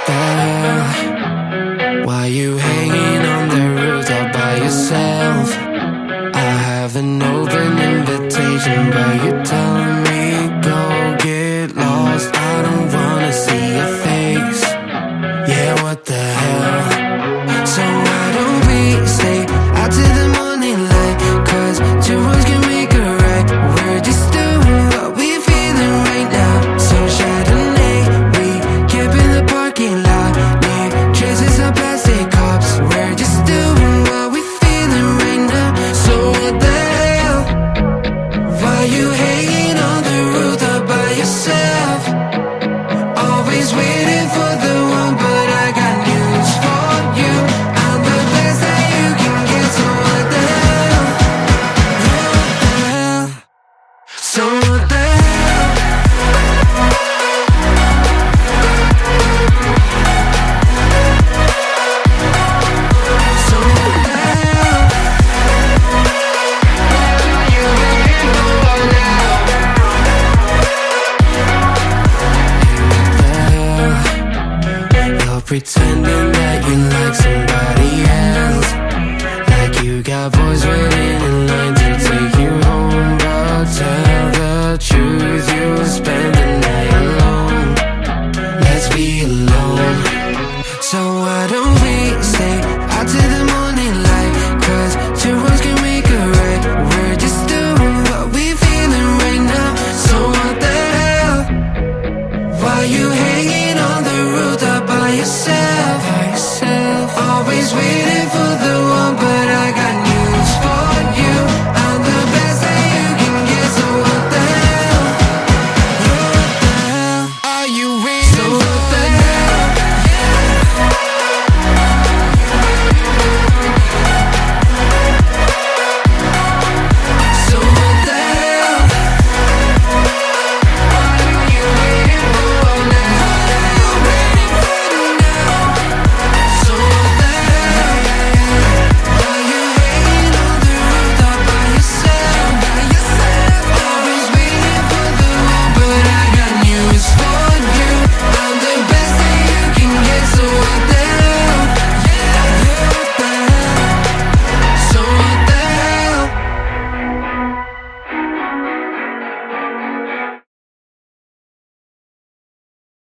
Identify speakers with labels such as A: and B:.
A: the hell? Why you hanging on the roof all by yourself? I have an open invitation, but you're telling me go get lost. I don't wanna see your face. Yeah, what the hell? So why don't we stay out till the morning light? Cause two words can make a right. We're just doing what we feeling right now. So Chardonnay, we camp in the parking lot near traces of plastic cups. We're just doing what we feeling right now. So what the hell? Why you hanging on the roof all by yourself? Always waiting for the one, but I got news for you. I'm the best that you can get. So what the hell? What the hell? So what the hell? So what the hell? You waiting for now? You're pretending that you like somebody else, like you got boys with